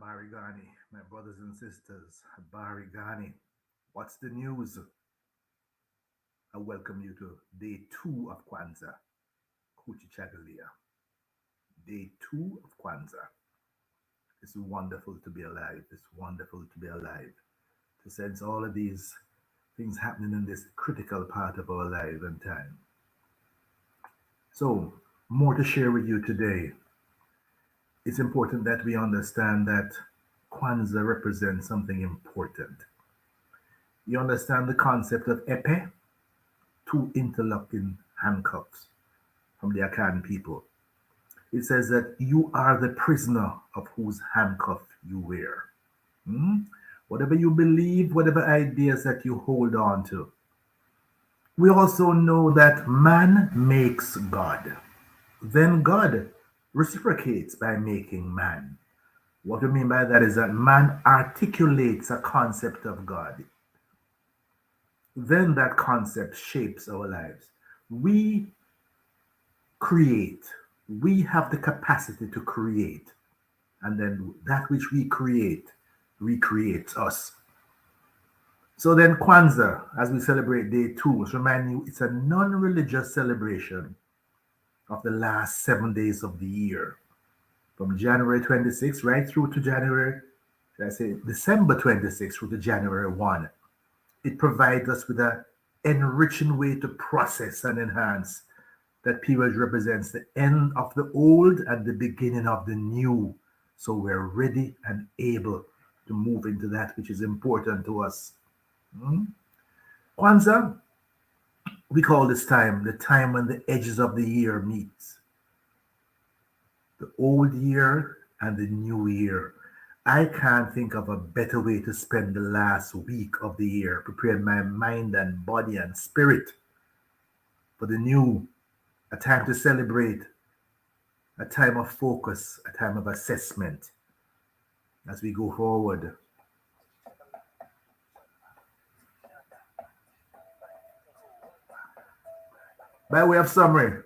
Barigani, my brothers and sisters, Barigani. What's the news? I welcome you to day two of Kwanzaa, Kujichagulia. Day two of Kwanzaa. It's wonderful to be alive. It's wonderful to be alive. To sense all of these things happening in this critical part of our life and time. So, more to share with you today. It's important that we understand that Kwanzaa represents something important. You understand the concept of epe, two interlocking handcuffs from the Akan people. It says that you are the prisoner of whose handcuff you wear. Hmm? Whatever you believe, whatever ideas that you hold on to. We also know that man makes God. Then God reciprocates by making man. What we mean by that is that man articulates a concept of God. Then that concept shapes our lives. We create. We have the capacity to create. And then that which we create recreates us. So then Kwanzaa, as we celebrate day two, must remind you it's a non-religious celebration of the last 7 days of the year. From January 26th right through to January, should I say December 26th through to January 1. It provides us with an enriching way to process and enhance. That period represents the end of the old and the beginning of the new. So we're ready and able to move into that which is important to us. Kwanzaa, we call this time the time when the edges of the year meet. The old year and the new year. I can't think of a better way to spend the last week of the year, preparing my mind and body and spirit for the new, a time to celebrate, a time of focus, a time of assessment as we go forward. By way of summary,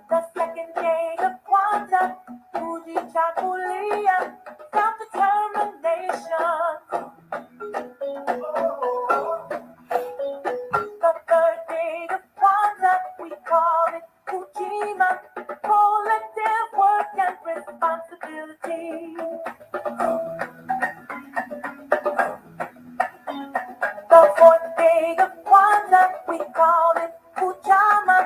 the second day of Kwanzaa, Kujichagulia, self-determination. The third day of Kwanzaa, we call it Kujima, collective work and responsibility. The fourth day of Kwanzaa, we call it Kujama,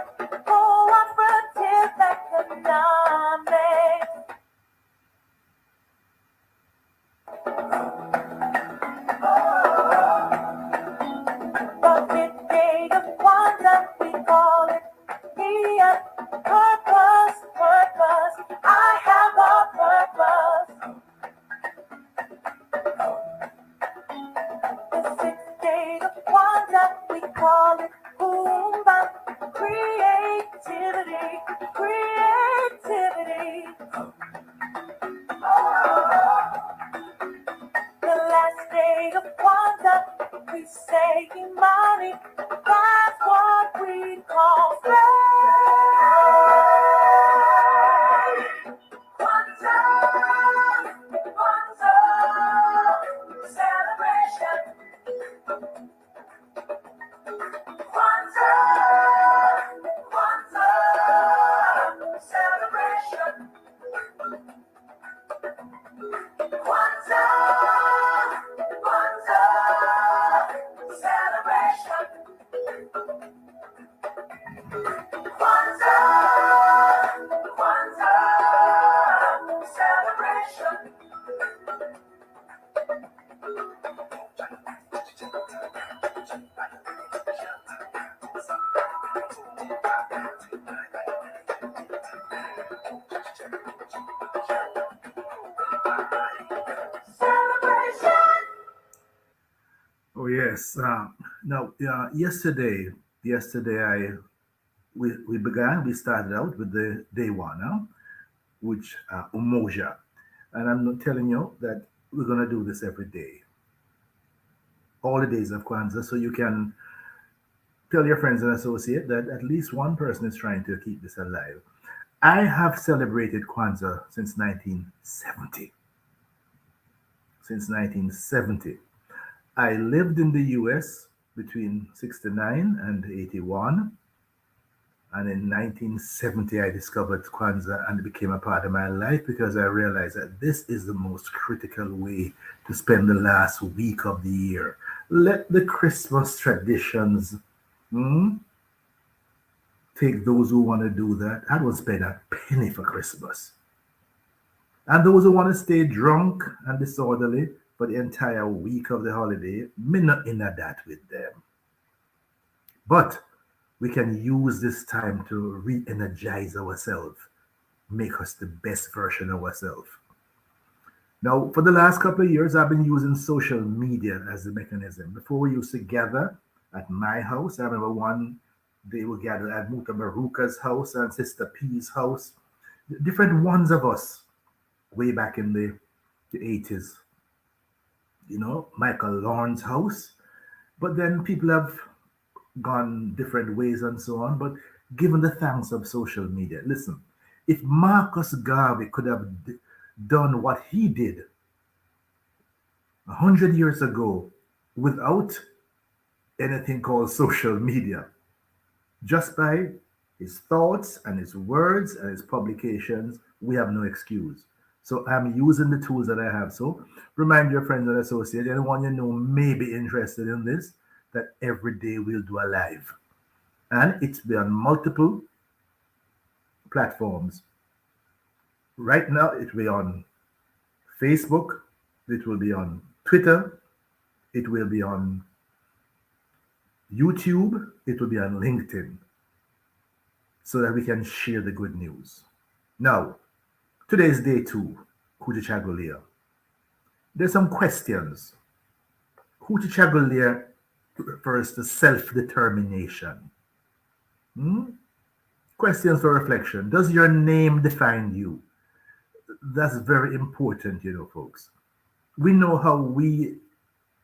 cooperative economics. The fifth day of Kwanzaa, we call it Nia, purpose, purpose. I have a purpose. The sixth day of Kwanzaa, we call it Kuumba, creativity, creativity. The last day of Kwanzaa, we say Imani, that's what we call faith. Kwanzaa, Kwanzaa, celebration. Kwanzaa, Kwanzaa, celebration. Kwanzaa, Kwanzaa, celebration. Kwanzaa, Kwanzaa, celebration. Celebration. Yes. Now, yesterday we started out with the day one, which Umoja, and I'm not telling you that we're gonna do this every day, all the days of Kwanzaa, so you can tell your friends and associate that at least one person is trying to keep this alive. I have celebrated Kwanzaa since 1970. Since 1970. I lived in the US between 69 and 81. And in 1970, I discovered Kwanzaa and it became a part of my life because I realized that this is the most critical way to spend the last week of the year. Let the Christmas traditions hmm, take those who want to do that. I don't spend a penny for Christmas. And those who want to stay drunk and disorderly for the entire week of the holiday, me not in that with them. But we can use this time to re-energize ourselves, make us the best version of ourselves. Now, for the last couple of years, I've been using social media as the mechanism. Before we used to gather at my house. I remember one day we gathered at Muta Maruka's house and Sister P's house. Different ones of us way back in the 80s. Michael Lawrence's house. But then people have gone different ways and so on. But given the thanks of social media, listen, if Marcus Garvey could have done what he did 100 years ago without anything called social media, just by his thoughts and his words and his publications, we have no excuse. So I'm using the tools that I have. So remind your friends and associates, anyone you know may be interested in this, that every day we'll do a live. And it's be on multiple platforms. Right now, it will be on Facebook, it will be on Twitter, it will be on YouTube, it will be on LinkedIn, so that we can share the good news. Now, today is day 2, Kujichagulia. There's some questions. Kujichagulia refers to self-determination. Questions for reflection. Does your name define you? That's very important, folks. We know how we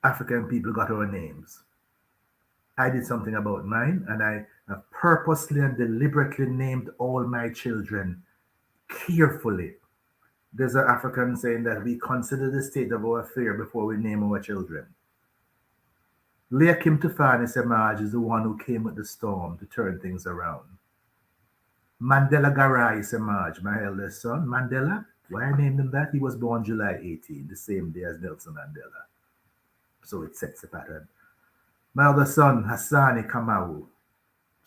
African people got our names. I did something about mine, and I have purposely and deliberately named all my children carefully. There's an African saying that we consider the state of our affair before we name our children. Leahcim Semaj is the one who came with the storm to turn things around. Mandela Garai Semaj, my eldest son, Mandela, why I named him that? He was born July 18, the same day as Nelson Mandela. So it sets a pattern. My other son, Hassani Kamau,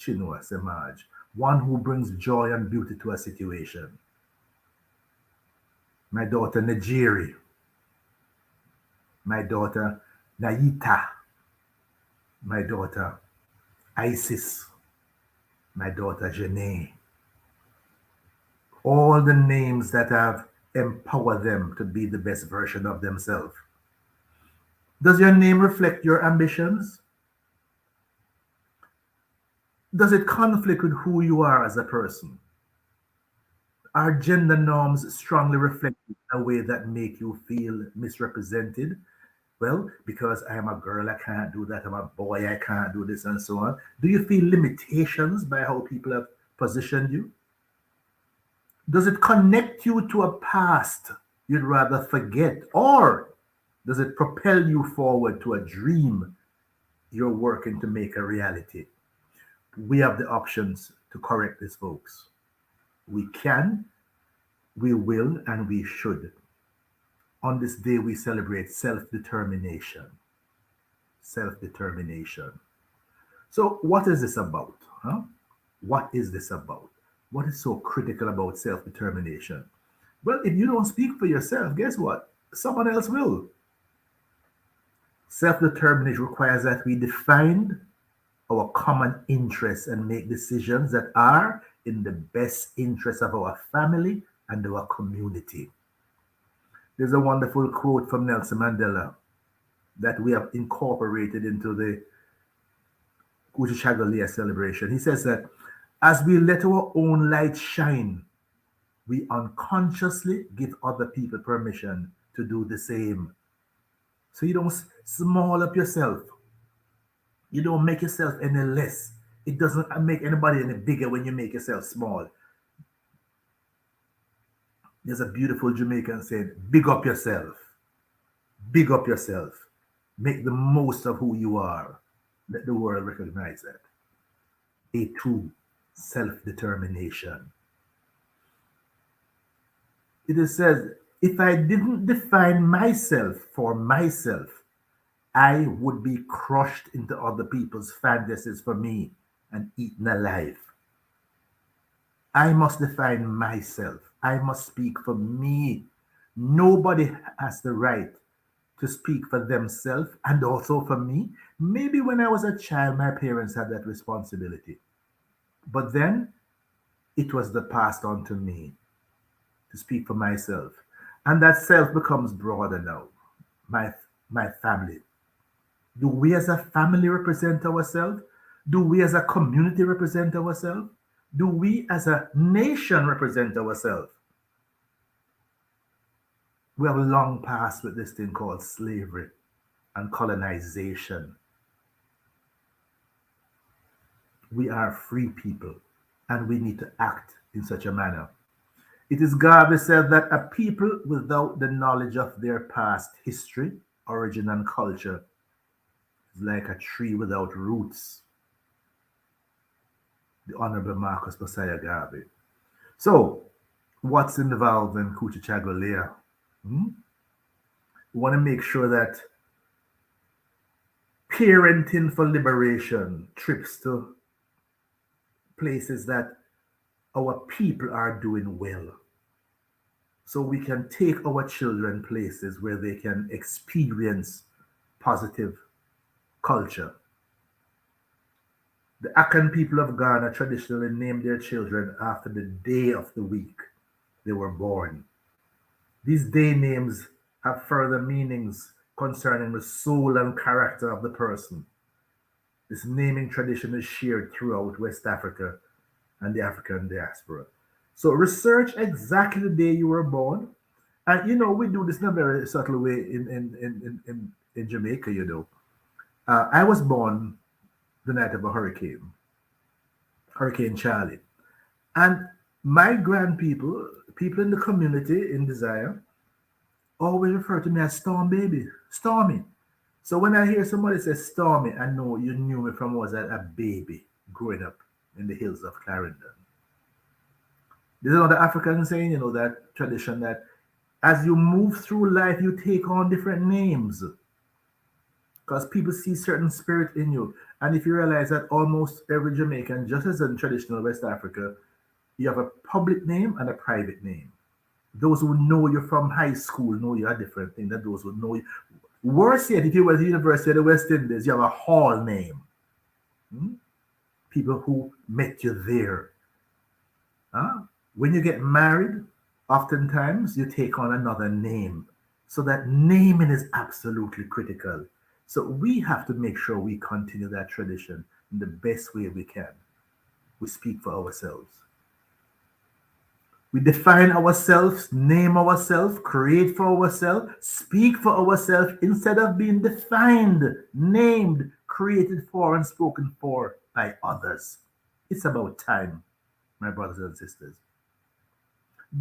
Chinua Semaj, one who brings joy and beauty to a situation. My daughter, Najiri. My daughter, Naita. My daughter, Isis. My daughter, Janae. All the names that have empowered them to be the best version of themselves. Does your name reflect your ambitions? Does it conflict with who you are as a person? Are gender norms strongly reflected in a way that make you feel misrepresented? Well, because I am a girl, I can't do that. I'm a boy, I can't do this, and so on. Do you feel limitations by how people have positioned you? Does it connect you to a past you'd rather forget? Or does it propel you forward to a dream you're working to make a reality? We have the options to correct this, folks. We can, we will, and we should. On this day, we celebrate self-determination. Self-determination. So what is this about? What is this about? What is so critical about self-determination? Well, if you don't speak for yourself, guess what? Someone else will. Self-determination requires that we define our common interests and make decisions that are in the best interest of our family and our community. There's a wonderful quote from Nelson Mandela. that we have incorporated into the Kujichagulia celebration. He says that as we let our own light shine, we unconsciously give other people permission to do the same. So you don't small up yourself. You don't make yourself any less. It doesn't make anybody any bigger when you make yourself small. There's a beautiful Jamaican saying, big up yourself. Big up yourself. Make the most of who you are. Let the world recognize that. A true self-determination. It is said, if I didn't define myself for myself, I would be crushed into other people's fantasies for me and eaten alive. I must define myself. I must speak for me. Nobody has the right to speak for themselves and also for me. Maybe when I was a child, my parents had that responsibility. But then it was the passed on to me to speak for myself. And that self becomes broader now. My my family. Do we as a family represent ourselves? Do we as a community represent ourselves? Do we as a nation represent ourselves? We have long passed with this thing called slavery and colonization. We are free people and we need to act in such a manner. It is God who said that a people without the knowledge of their past history, origin, and culture is like a tree without roots. The Honorable Marcus Messiah Garvey. So, what's involved in Kujichagulia? Hmm? We want to make sure that parenting for liberation trips to places that our people are doing well. So we can take our children places where they can experience positive culture. The Akan people of Ghana traditionally name their children after the day of the week they were born. These day names have further meanings concerning the soul and character of the person. This naming tradition is shared throughout West Africa and the African diaspora. So research exactly the day you were born. And we do this in a very subtle way in Jamaica, I was born the night of a hurricane, Hurricane Charlie. And my grand people in the community in Desire, always refer to me as Storm Baby, Stormy. So when I hear somebody say Stormy, I know you knew me from was a baby growing up in the hills of Clarendon. There's another African saying, that tradition that as you move through life, you take on different names because people see certain spirit in you. And if you realize that almost every Jamaican, just as in traditional West Africa, you have a public name and a private name. Those who know you from high school know you are different thing than those who know you. Worse yet, if you were at the University of the West Indies, you have a hall name. Hmm? People who met you there. Huh? When you get married, oftentimes you take on another name. So that naming is absolutely critical. So we have to make sure we continue that tradition in the best way we can. We speak for ourselves. We define ourselves, name ourselves, create for ourselves, speak for ourselves instead of being defined, named, created for, and spoken for by others. It's about time, my brothers and sisters.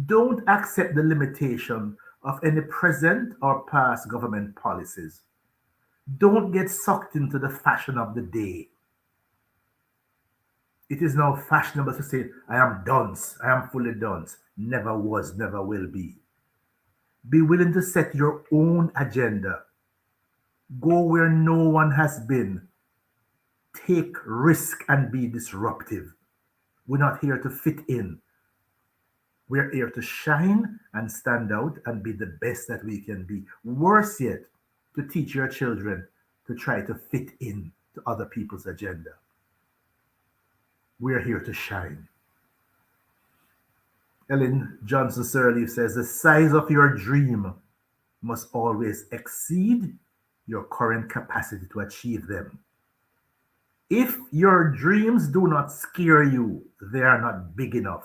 Don't accept the limitation of any present or past government policies. Don't get sucked into the fashion of the day. It is now fashionable to say, I am dunce, I am fully dunce. Never was, never will be. Be willing to set your own agenda. Go where no one has been. Take risk and be disruptive. We're not here to fit in. We're here to shine and stand out and be the best that we can be. Worse yet, to teach your children to try to fit in to other people's agenda. We're here to shine. Ellen Johnson Sirleaf says the size of your dream must always exceed your current capacity to achieve them. If your dreams do not scare you, they are not big enough.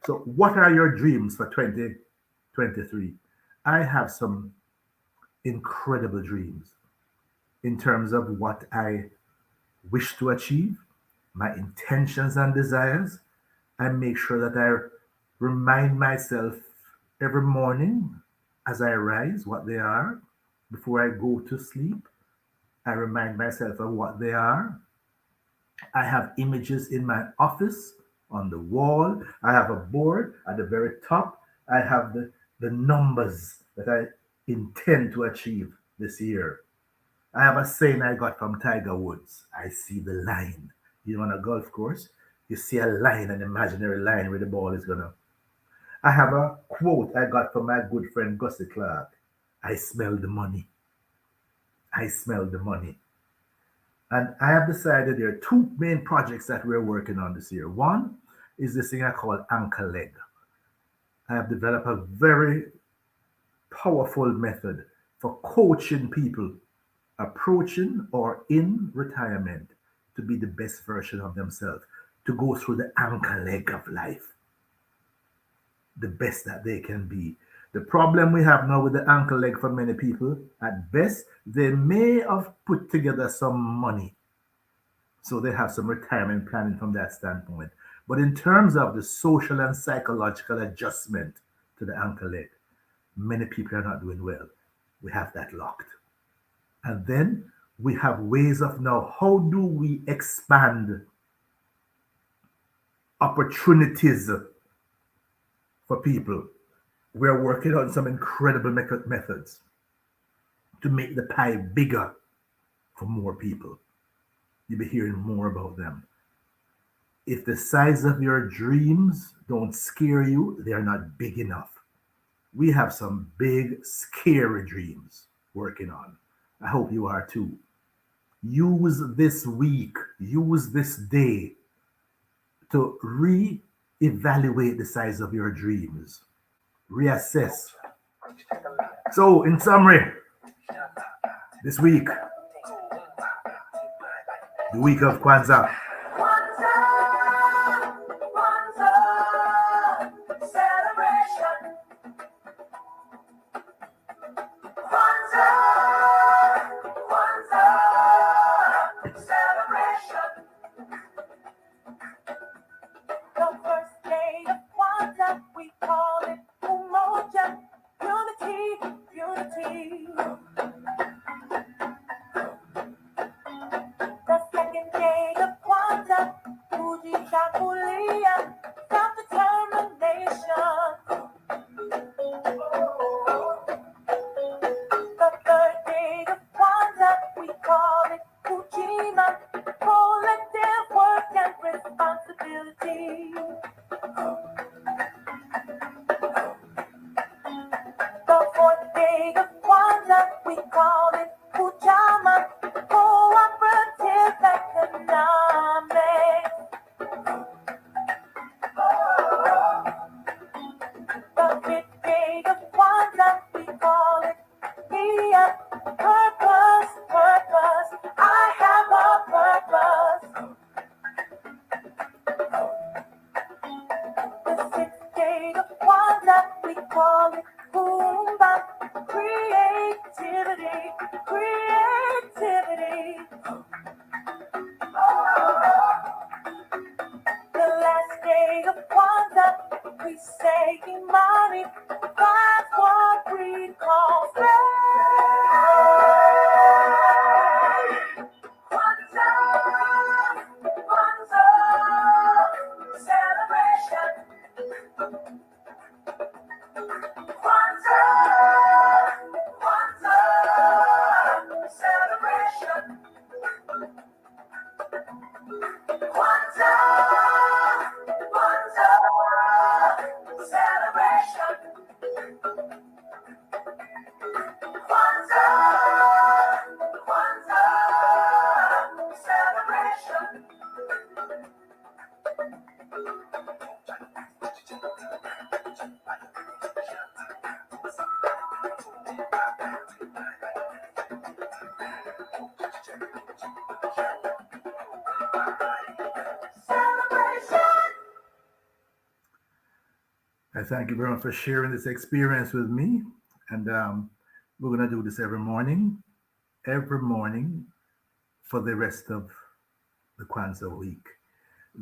So, what are your dreams for 2023? I have some incredible dreams in terms of what I wish to achieve, my intentions and desires. I make sure that I remind myself every morning as I rise what they are. Before I go to sleep, I remind myself of what they are. I have images in my office on the wall. I have a board at the very top. I have the numbers that I intend to achieve this year. I have a saying I got from Tiger Woods. I see the line. You know, on a golf course, you see a line, an imaginary line where the ball is gonna. I have a quote I got from my good friend Gussie Clark. I smell the money. I smell the money. And I have decided there are two main projects that we're working on this year. One is this thing I call anchor leg. I have developed a very powerful method for coaching people approaching or in retirement to be the best version of themselves, to go through the anchor leg of life, the best that they can be. The problem we have now with the ankle leg for many people, at best, they may have put together some money. So they have some retirement planning from that standpoint. But in terms of the social and psychological adjustment to the ankle leg, many people are not doing well. We have that locked. And then we have ways of now how do we expand opportunities for people? We're working on some incredible methods to make the pie bigger for more people. You'll be hearing more about them. If the size of your dreams don't scare you, they are not big enough. We have some big, scary dreams working on. I hope you are too. Use this week, use this day to re-evaluate the size of your dreams, reassess. So, in summary, this week, the week of Kwanzaa, Kwanzaa, Kwanzaa, celebration. Kwanzaa, Kwanzaa, celebration. The first day of Kwanzaa, we call it Umoja, unity, unity. The second day of Kwanzaa, Kujichagulia, self-determination. The third day of Kwanzaa, we call it Ujima, collective work and responsibility. The fourth day of Kwanzaa, we call it Ujama, cooperative economics. The fifth day of Kwanzaa, we call it Leah, purpose, purpose. I have a purpose. The sixth day of Kwanzaa, we call it Boomba, creativity, creativity. The last day of Kwanzaa, we say Imani, that's what we call faith. Kwanzaa, Kwanzaa, celebration. Kwanzaa, Kwanzaa, celebration. Kwanzaa, Kwanzaa, celebration. Kwanzaa, Kwanzaa, celebration. I thank you very much for sharing this experience with me. And we're going to do this every morning for the rest of the Kwanzaa week.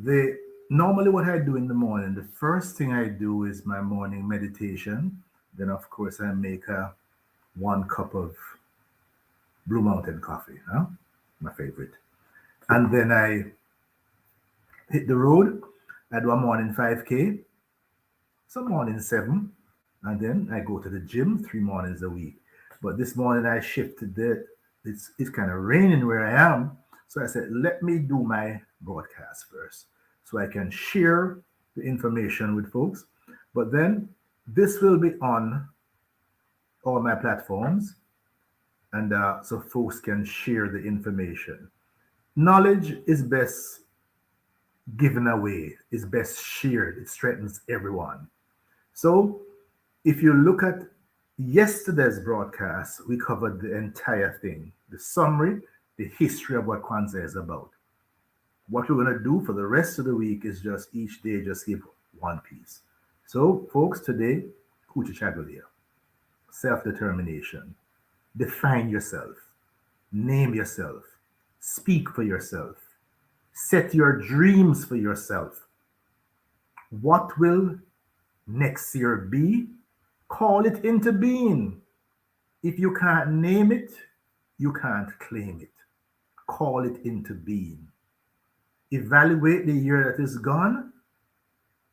The Normally what I do in the morning, the first thing I do is my morning meditation. Then of course I make a 1 cup of Blue Mountain coffee, huh? My favorite. And then I hit the road. I do a morning 5K, some mornings 7, and then I go to the gym 3 mornings a week. But this morning I shifted it. It's kind of raining where I am, so I said, let me do my broadcast first, so I can share the information with folks. But then this will be on all my platforms, and so folks can share the information. Knowledge is best given away, is best shared. It strengthens everyone. So if you look at yesterday's broadcast, we covered the entire thing, the summary, the history of what Kwanzaa is about. What we're going to do for the rest of the week is just each day just give one piece. So, folks, today, Kujichagulia, self-determination. Define yourself. Name yourself. Speak for yourself. Set your dreams for yourself. What will next year be? Call it into being. If you can't name it, you can't claim it. Call it into being. Evaluate the year that is gone,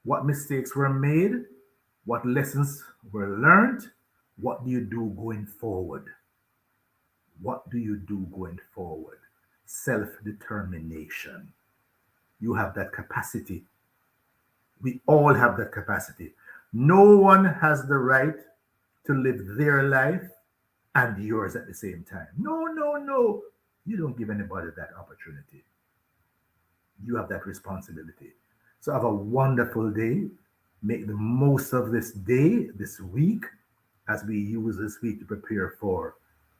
what mistakes were made, what lessons were learned, what do you do going forward? What do you do going forward? Self determination. You have that capacity. We all have that capacity. No one has the right to live their life and yours at the same time. No, no, no. You don't give anybody that opportunity. You have that responsibility. So have a wonderful day. Make the most of this day, this week, as we use this week to prepare for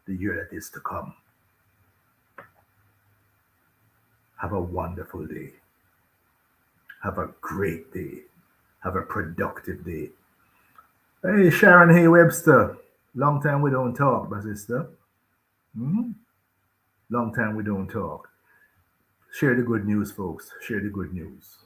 the year that is to come. Have a wonderful day. Have a great day. Have a productive day. Hey, Sharon Hay Webster. Long time we don't talk, my sister. Hmm? Long time we don't talk. Share the good news, folks. Share the good news.